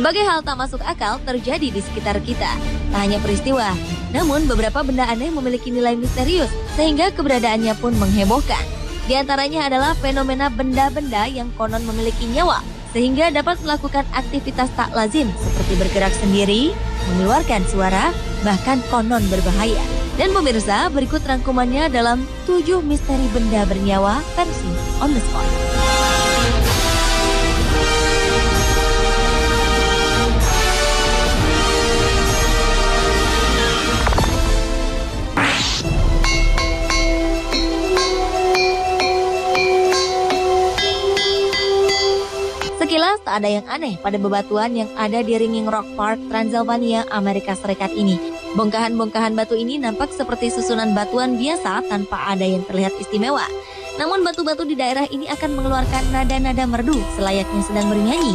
Berbagai hal tak masuk akal terjadi di sekitar kita. Tak hanya peristiwa, namun beberapa benda aneh memiliki nilai misterius sehingga keberadaannya pun menghebohkan. Di antaranya adalah fenomena benda-benda yang konon memiliki nyawa sehingga dapat melakukan aktivitas tak lazim seperti bergerak sendiri, mengeluarkan suara, bahkan konon berbahaya. Dan pemirsa, berikut rangkumannya dalam 7 misteri benda bernyawa versi On The Spot. Sekilas tak ada yang aneh pada bebatuan yang ada di Ringing Rock Park, Transylvania, Amerika Serikat ini. Bongkahan-bongkahan batu ini nampak seperti susunan batuan biasa tanpa ada yang terlihat istimewa. Namun batu-batu di daerah ini akan mengeluarkan nada-nada merdu selayaknya sedang bernyanyi.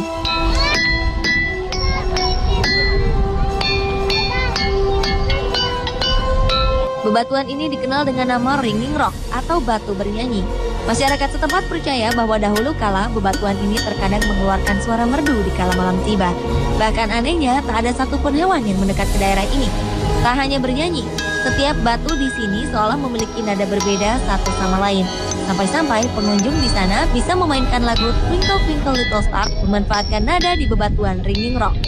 Bebatuan ini dikenal dengan nama Ringing Rock atau batu bernyanyi. Masyarakat setempat percaya bahwa dahulu kala bebatuan ini terkadang mengeluarkan suara merdu di kala malam tiba. Bahkan anehnya tak ada satupun hewan yang mendekat ke daerah ini. Tak hanya bernyanyi, setiap batu di sini seolah memiliki nada berbeda satu sama lain. Sampai-sampai pengunjung di sana bisa memainkan lagu Twinkle Twinkle Little Star memanfaatkan nada di bebatuan Ringing Rock.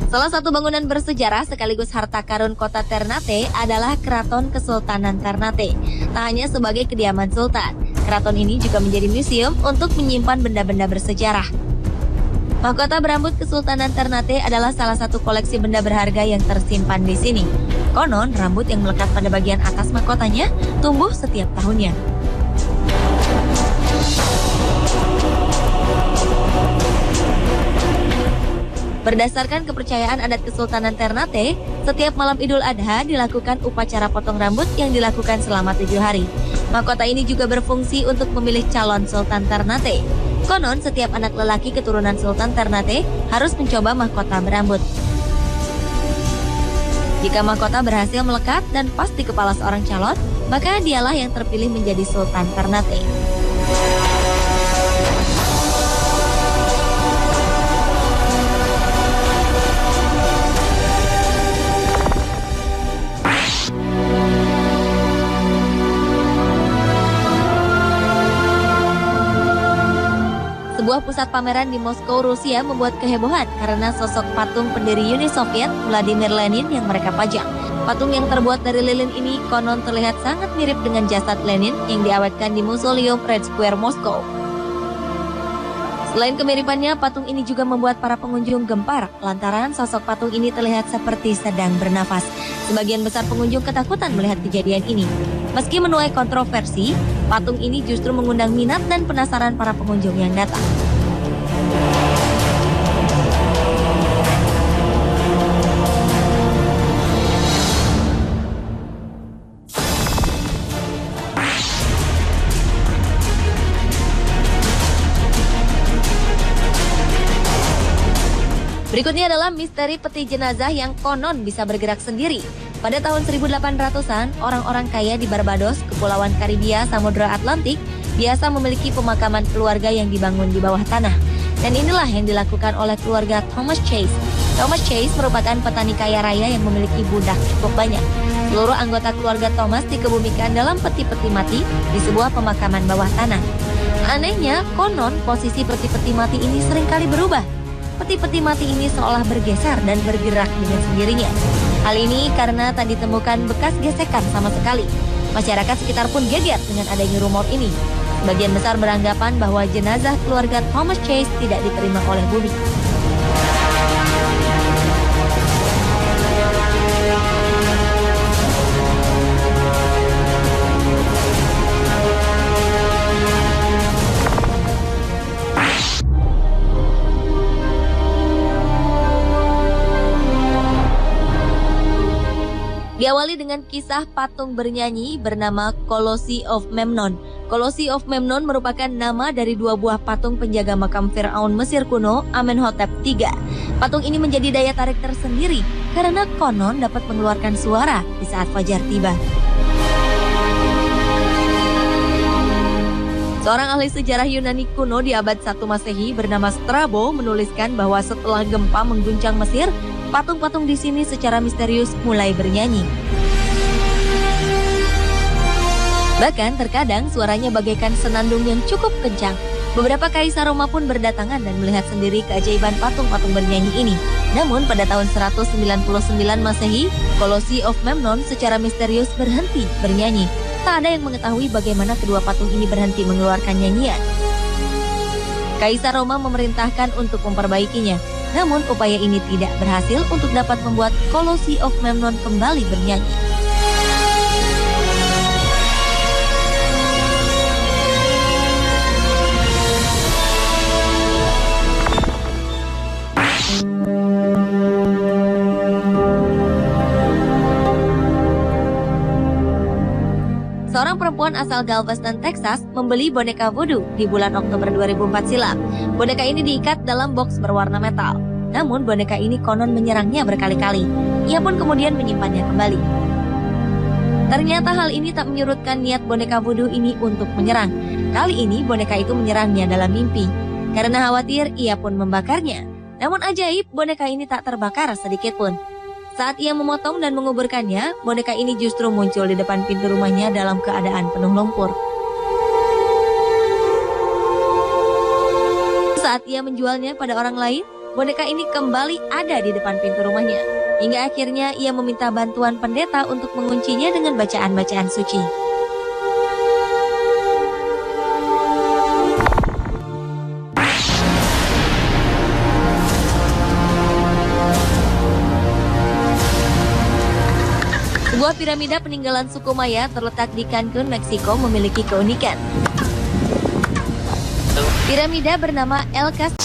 Salah satu bangunan bersejarah sekaligus harta karun kota Ternate adalah Keraton Kesultanan Ternate. Tak hanya sebagai kediaman sultan, keraton ini juga menjadi museum untuk menyimpan benda-benda bersejarah. Mahkota berambut Kesultanan Ternate adalah salah satu koleksi benda berharga yang tersimpan di sini. Konon, rambut yang melekat pada bagian atas mahkotanya tumbuh setiap tahunnya. Berdasarkan kepercayaan adat Kesultanan Ternate, setiap malam Idul Adha dilakukan upacara potong rambut yang dilakukan selama 7 hari. Mahkota ini juga berfungsi untuk memilih calon Sultan Ternate. Konon, setiap anak lelaki keturunan Sultan Ternate harus mencoba mahkota berambut. Jika mahkota berhasil melekat dan pas di kepala seorang calon, maka dialah yang terpilih menjadi Sultan Ternate. Sebuah pusat pameran di Moskow, Rusia membuat kehebohan karena sosok patung pendiri Uni Soviet, Vladimir Lenin yang mereka pajang. Patung yang terbuat dari lilin ini konon terlihat sangat mirip dengan jasad Lenin yang diawetkan di Mausoleum Red Square, Moskow. Selain kemiripannya, patung ini juga membuat para pengunjung gempar lantaran sosok patung ini terlihat seperti sedang bernafas. Sebagian besar pengunjung ketakutan melihat kejadian ini. Meski menuai kontroversi, patung ini justru mengundang minat dan penasaran para pengunjung yang datang. Berikutnya adalah misteri peti jenazah yang konon bisa bergerak sendiri. Pada tahun 1800-an, orang-orang kaya di Barbados, Kepulauan Karibia, Samudra Atlantik, biasa memiliki pemakaman keluarga yang dibangun di bawah tanah. Dan inilah yang dilakukan oleh keluarga Thomas Chase. Thomas Chase merupakan petani kaya raya yang memiliki budak cukup banyak. Seluruh anggota keluarga Thomas dikebumikan dalam peti-peti mati di sebuah pemakaman bawah tanah. Anehnya, konon posisi peti-peti mati ini seringkali berubah. Peti-peti mati ini seolah bergeser dan bergerak dengan sendirinya. Hal ini karena tak ditemukan bekas gesekan sama sekali. Masyarakat sekitar pun geger dengan adanya rumor ini. Sebagian besar beranggapan bahwa jenazah keluarga Thomas Chase tidak diterima oleh bumi. Diawali dengan kisah patung bernyanyi bernama Colossi of Memnon. Colossi of Memnon merupakan nama dari 2 buah patung penjaga makam Firaun Mesir kuno Amenhotep III. Patung ini menjadi daya tarik tersendiri karena konon dapat mengeluarkan suara di saat fajar tiba. Seorang ahli sejarah Yunani kuno di abad 1 Masehi bernama Strabo menuliskan bahwa setelah gempa mengguncang Mesir, patung-patung di sini secara misterius mulai bernyanyi. Bahkan terkadang suaranya bagaikan senandung yang cukup kencang. Beberapa kaisar Roma pun berdatangan dan melihat sendiri keajaiban patung-patung bernyanyi ini. Namun pada tahun 199 Masehi, Colossi of Memnon secara misterius berhenti bernyanyi. Tak ada yang mengetahui bagaimana kedua patung ini berhenti mengeluarkan nyanyian. Kaisar Roma memerintahkan untuk memperbaikinya. Namun upaya ini tidak berhasil untuk dapat membuat Colossi of Memnon kembali bernyanyi. Seorang perempuan asal Galveston, Texas, membeli boneka voodoo di bulan Oktober 2004 silam. Boneka ini diikat dalam box berwarna metal. Namun boneka ini konon menyerangnya berkali-kali. Ia pun kemudian menyimpannya kembali. Ternyata hal ini tak menyurutkan niat boneka voodoo ini untuk menyerang. Kali ini boneka itu menyerangnya dalam mimpi. Karena khawatir, ia pun membakarnya. Namun ajaib, boneka ini tak terbakar sedikit pun. Saat ia memotong dan menguburkannya, boneka ini justru muncul di depan pintu rumahnya dalam keadaan penuh lumpur. Saat ia menjualnya pada orang lain, boneka ini kembali ada di depan pintu rumahnya. Hingga akhirnya ia meminta bantuan pendeta untuk menguncinya dengan bacaan-bacaan suci. Sebuah piramida peninggalan suku Maya terletak di Cancun, Meksiko memiliki keunikan. Piramida bernama El Castillo